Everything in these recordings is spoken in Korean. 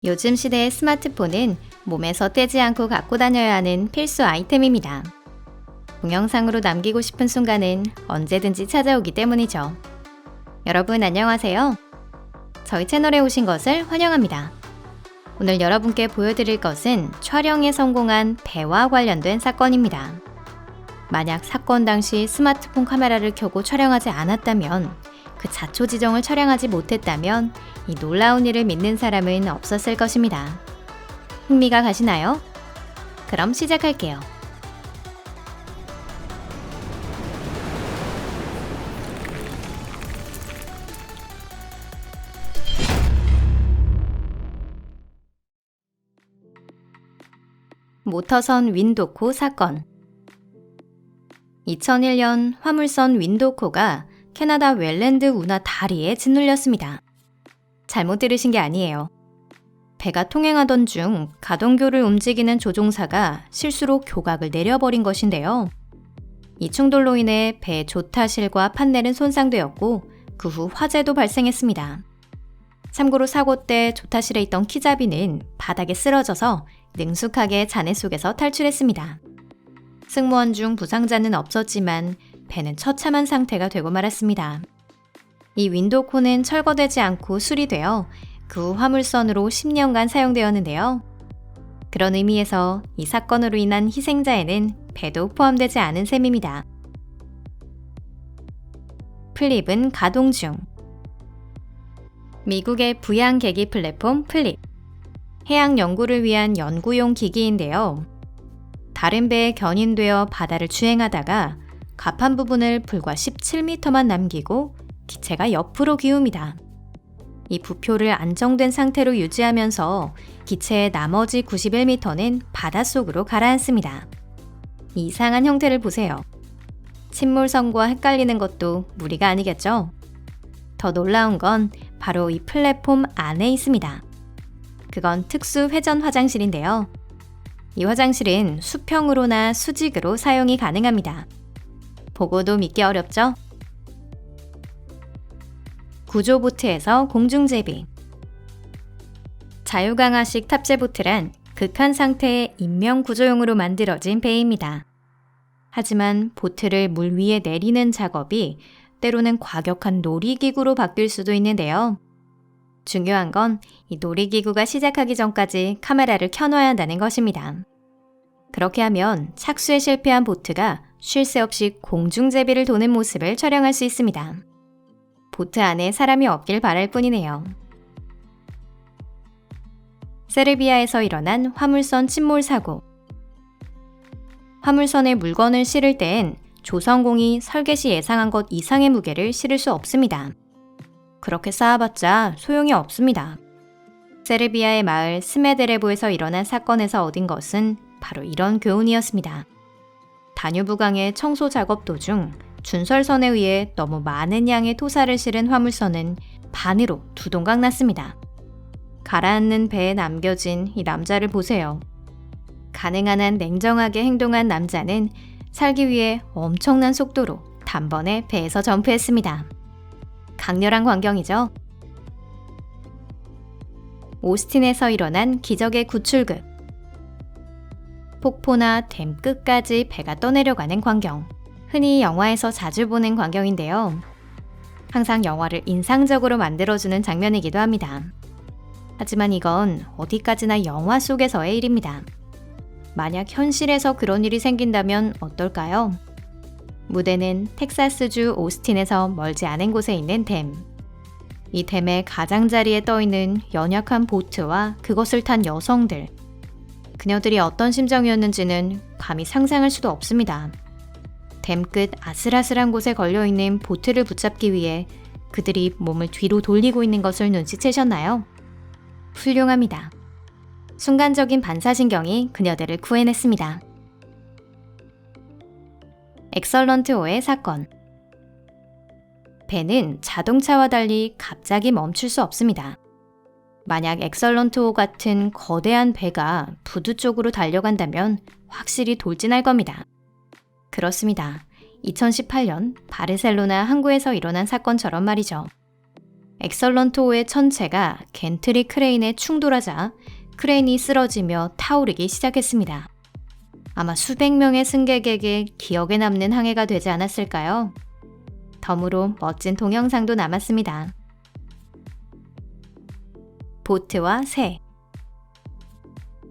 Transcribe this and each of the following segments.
요즘 시대의 스마트폰은 몸에서 떼지 않고 갖고 다녀야 하는 필수 아이템입니다. 동영상으로 남기고 싶은 순간은 언제든지 찾아오기 때문이죠. 여러분 안녕하세요. 저희 채널에 오신 것을 환영합니다. 오늘 여러분께 보여드릴 것은 촬영에 성공한 배와 관련된 사건입니다. 만약 사건 당시 스마트폰 카메라를 켜고 촬영하지 않았다면, 그 자초지종을 촬영하지 못했다면 이 놀라운 일을 믿는 사람은 없었을 것입니다. 흥미가 가시나요? 그럼 시작할게요. 모터선 윈도코 사건. 2001년 화물선 윈도코가 캐나다 웰랜드 운하 다리에 짓눌렸습니다. 잘못 들으신 게 아니에요. 배가 통행하던 중 가동교를 움직이는 조종사가 실수로 교각을 내려버린 것인데요. 이 충돌로 인해 배 조타실과 판넬은 손상되었고 그 후 화재도 발생했습니다. 참고로 사고 때 조타실에 있던 키자비는 바닥에 쓰러져서 능숙하게 잔해 속에서 탈출했습니다. 승무원 중 부상자는 없었지만 배는 처참한 상태가 되고 말았습니다. 이 윈도코는 철거되지 않고 수리되어 그 후 화물선으로 10년간 사용되었는데요. 그런 의미에서 이 사건으로 인한 희생자에는 배도 포함되지 않은 셈입니다. 플립은 가동 중. 미국의 부양 계기 플랫폼 플립. 해양 연구를 위한 연구용 기기인데요. 다른 배에 견인되어 바다를 주행하다가 갑판 부분을 불과 17m만 남기고 기체가 옆으로 기웁니다. 이 부표를 안정된 상태로 유지하면서 기체의 나머지 91m는 바닷속으로 가라앉습니다. 이 이상한 형태를 보세요. 침몰선과 헷갈리는 것도 무리가 아니겠죠? 더 놀라운 건 바로 이 플랫폼 안에 있습니다. 그건 특수 회전 화장실인데요. 이 화장실은 수평으로나 수직으로 사용이 가능합니다. 보고도 믿기 어렵죠? 구조보트에서 공중제비. 자유강하식 탑재보트란 극한 상태의 인명구조용으로 만들어진 배입니다. 하지만 보트를 물 위에 내리는 작업이 때로는 과격한 놀이기구로 바뀔 수도 있는데요. 중요한 건 이 놀이기구가 시작하기 전까지 카메라를 켜놔야 한다는 것입니다. 그렇게 하면 착수에 실패한 보트가 쉴 새 없이 공중제비를 도는 모습을 촬영할 수 있습니다. 보트 안에 사람이 없길 바랄 뿐이네요. 세르비아에서 일어난 화물선 침몰 사고. 화물선에 물건을 실을 땐 조선공이 설계 시 예상한 것 이상의 무게를 실을 수 없습니다. 그렇게 쌓아봤자 소용이 없습니다. 세르비아의 마을 스메데레보에서 일어난 사건에서 얻은 것은 바로 이런 교훈이었습니다. 다뉴브강의 청소 작업 도중 준설선에 의해 너무 많은 양의 토사를 실은 화물선은 반으로 두 동강 났습니다. 가라앉는 배에 남겨진 이 남자를 보세요. 가능한 한 냉정하게 행동한 남자는 살기 위해 엄청난 속도로 단번에 배에서 점프했습니다. 강렬한 광경이죠? 오스틴에서 일어난 기적의 구출급. 폭포나 댐 끝까지 배가 떠내려가는 광경. 흔히 영화에서 자주 보는 광경인데요. 항상 영화를 인상적으로 만들어주는 장면이기도 합니다. 하지만 이건 어디까지나 영화 속에서의 일입니다. 만약 현실에서 그런 일이 생긴다면 어떨까요? 무대는 텍사스주 오스틴에서 멀지 않은 곳에 있는 댐. 이 댐의 가장자리에 떠있는 연약한 보트와 그것을 탄 여성들. 그녀들이 어떤 심정이었는지는 감히 상상할 수도 없습니다. 댐 끝 아슬아슬한 곳에 걸려있는 보트를 붙잡기 위해 그들이 몸을 뒤로 돌리고 있는 것을 눈치채셨나요? 훌륭합니다. 순간적인 반사신경이 그녀들을 구해냈습니다. 엑설런트호의 사건. 배는 자동차와 달리 갑자기 멈출 수 없습니다. 만약 엑설런트호 같은 거대한 배가 부두 쪽으로 달려간다면 확실히 돌진할 겁니다. 그렇습니다. 2018년 바르셀로나 항구에서 일어난 사건처럼 말이죠. 엑설런트5의 천체가 겐트리 크레인에 충돌하자 크레인이 쓰러지며 타오르기 시작했습니다. 아마 수백 명의 승객에게 기억에 남는 항해가 되지 않았을까요? 덤으로 멋진 동영상도 남았습니다. 보트와 새.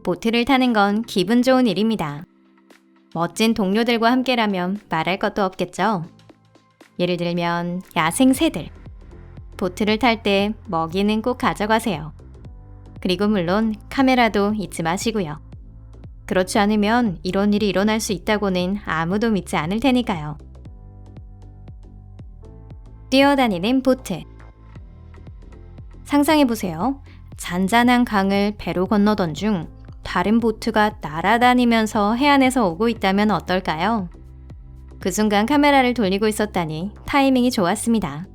보트를 타는 건 기분 좋은 일입니다. 멋진 동료들과 함께라면 말할 것도 없겠죠? 예를 들면 야생 새들. 보트를 탈 때 먹이는 꼭 가져가세요. 그리고 물론 카메라도 잊지 마시고요. 그렇지 않으면 이런 일이 일어날 수 있다고는 아무도 믿지 않을 테니까요. 뛰어다니는 보트. 상상해보세요. 잔잔한 강을 배로 건너던 중 다른 보트가 날아다니면서 해안에서 오고 있다면 어떨까요? 그 순간 카메라를 돌리고 있었다니 타이밍이 좋았습니다.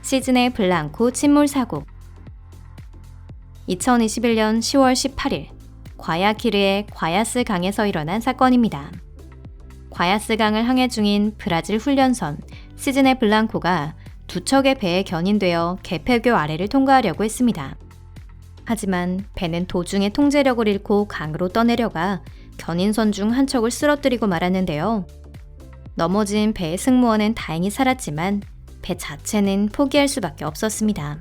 시즈네 블랑코 침몰 사고. 2021년 10월 18일 과야키르의 과야스 강에서 일어난 사건입니다. 과야스 강을 항해 중인 브라질 훈련선 시즈네 블랑코가 두 척의 배에 견인되어 개폐교 아래를 통과하려고 했습니다. 하지만 배는 도중에 통제력을 잃고 강으로 떠내려가 견인선 중 한 척을 쓰러뜨리고 말았는데요. 넘어진 배의 승무원은 다행히 살았지만 배 자체는 포기할 수밖에 없었습니다.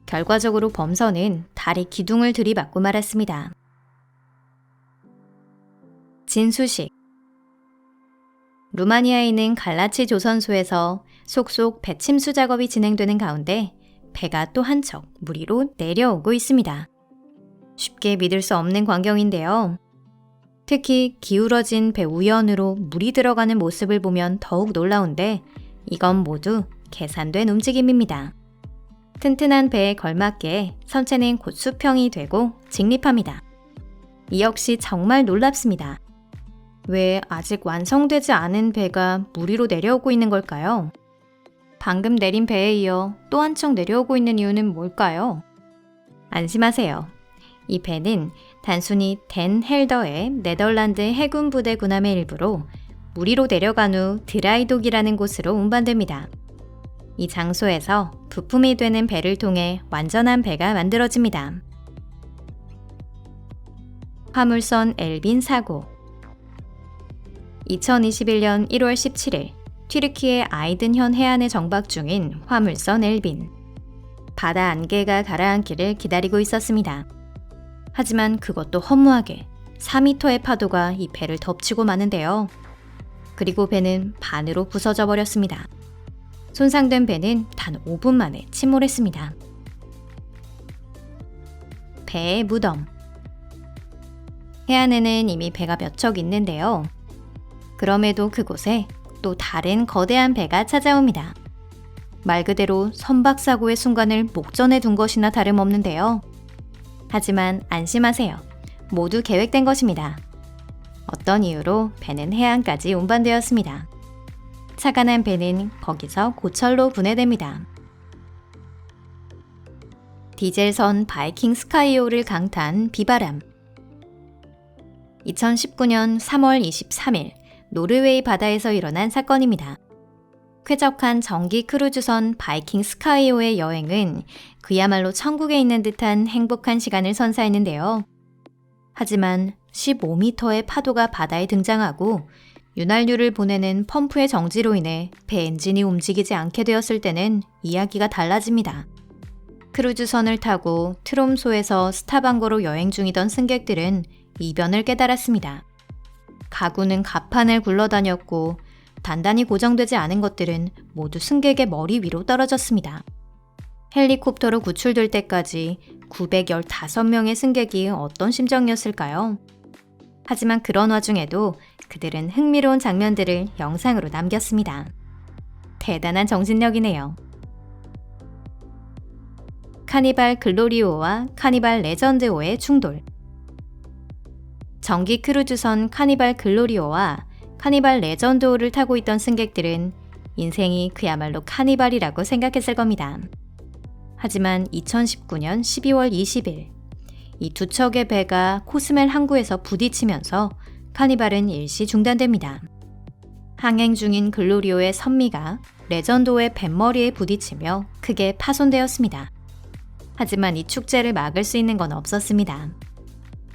결과적으로 범선은 다리 기둥을 들이받고 말았습니다. 진수식. 루마니아에 있는 갈라치 조선소에서 속속 배 침수 작업이 진행되는 가운데 배가 또 한 척 물 위로 내려오고 있습니다. 쉽게 믿을 수 없는 광경인데요. 특히 기울어진 배 우연으로 물이 들어가는 모습을 보면 더욱 놀라운데 이건 모두 계산된 움직임입니다. 튼튼한 배에 걸맞게 선체는 곧 수평이 되고 직립합니다. 이 역시 정말 놀랍습니다. 왜 아직 완성되지 않은 배가 물 위로 내려오고 있는 걸까요? 방금 내린 배에 이어 또 한 척 내려오고 있는 이유는 뭘까요? 안심하세요. 이 배는 단순히 덴 헬더의 네덜란드 해군 부대 군함의 일부로 물 위로 내려간 후 드라이독이라는 곳으로 운반됩니다. 이 장소에서 부품이 되는 배를 통해 완전한 배가 만들어집니다. 화물선 엘빈 사고. 2021년 1월 17일 튀르키예 아이든현 해안에 정박 중인 화물선 엘빈. 바다 안개가 가라앉기를 기다리고 있었습니다. 하지만 그것도 허무하게 4m의 파도가 이 배를 덮치고 마는데요. 그리고 배는 반으로 부서져 버렸습니다. 손상된 배는 단 5분 만에 침몰했습니다. 배의 무덤. 해안에는 이미 배가 몇 척 있는데요. 그럼에도 그곳에 또 다른 거대한 배가 찾아옵니다. 말 그대로 선박사고의 순간을 목전에 둔 것이나 다름없는데요. 하지만 안심하세요. 모두 계획된 것입니다. 어떤 이유로 배는 해안까지 운반되었습니다. 차가 난 배는 거기서 고철로 분해됩니다. 디젤선 바이킹 스카이오를 강타한 비바람. 2019년 3월 23일 노르웨이 바다에서 일어난 사건입니다. 쾌적한 전기 크루즈선 바이킹 스카이오의 여행은 그야말로 천국에 있는 듯한 행복한 시간을 선사했는데요. 하지만 15m의 파도가 바다에 등장하고 윤활유를 보내는 펌프의 정지로 인해 배 엔진이 움직이지 않게 되었을 때는 이야기가 달라집니다. 크루즈선을 타고 트롬소에서 스타방거로 여행 중이던 승객들은 이변을 깨달았습니다. 가구는 갑판을 굴러다녔고 단단히 고정되지 않은 것들은 모두 승객의 머리 위로 떨어졌습니다. 헬리콥터로 구출될 때까지 915명의 승객이 어떤 심정이었을까요? 하지만 그런 와중에도 그들은 흥미로운 장면들을 영상으로 남겼습니다. 대단한 정신력이네요. 카니발 글로리오와 카니발 레전드호의 충돌. 전기 크루즈선 카니발 글로리오와 카니발 레전드호를 타고 있던 승객들은 인생이 그야말로 카니발이라고 생각했을 겁니다. 하지만 2019년 12월 20일 이 두 척의 배가 코스멜 항구에서 부딪히면서 카니발은 일시 중단됩니다. 항행 중인 글로리오의 선미가 레전도의 뱃머리에 부딪히며 크게 파손되었습니다. 하지만 이 축제를 막을 수 있는 건 없었습니다.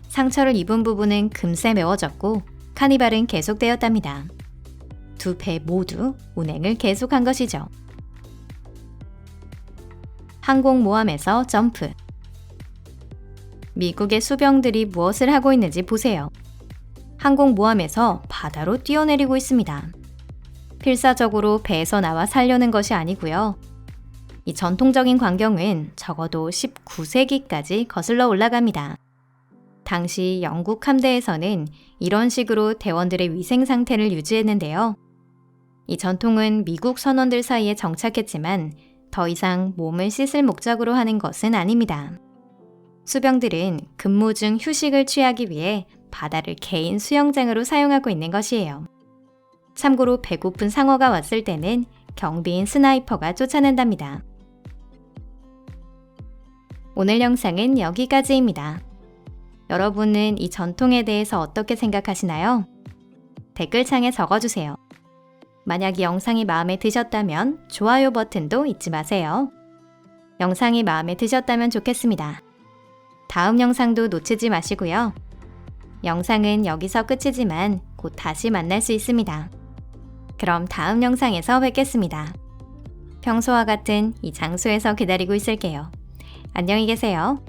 상처를 입은 부분은 금세 메워졌고 카니발은 계속되었답니다. 두 배 모두 운행을 계속한 것이죠. 항공모함에서 점프. 미국의 수병들이 무엇을 하고 있는지 보세요. 항공모함에서 바다로 뛰어내리고 있습니다. 필사적으로 배에서 나와 살려는 것이 아니고요. 이 전통적인 광경은 적어도 19세기까지 거슬러 올라갑니다. 당시 영국 함대에서는 이런 식으로 대원들의 위생 상태를 유지했는데요. 이 전통은 미국 선원들 사이에 정착했지만 더 이상 몸을 씻을 목적으로 하는 것은 아닙니다. 수병들은 근무 중 휴식을 취하기 위해 바다를 개인 수영장으로 사용하고 있는 것이에요. 참고로 배고픈 상어가 왔을 때는 경비인 스나이퍼가 쫓아낸답니다. 오늘 영상은 여기까지입니다. 여러분은 이 전통에 대해서 어떻게 생각하시나요? 댓글창에 적어주세요. 만약 이 영상이 마음에 드셨다면 좋아요 버튼도 잊지 마세요. 영상이 마음에 드셨다면 좋겠습니다. 다음 영상도 놓치지 마시고요. 영상은 여기서 끝이지만 곧 다시 만날 수 있습니다. 그럼 다음 영상에서 뵙겠습니다. 평소와 같은 이 장소에서 기다리고 있을게요. 안녕히 계세요.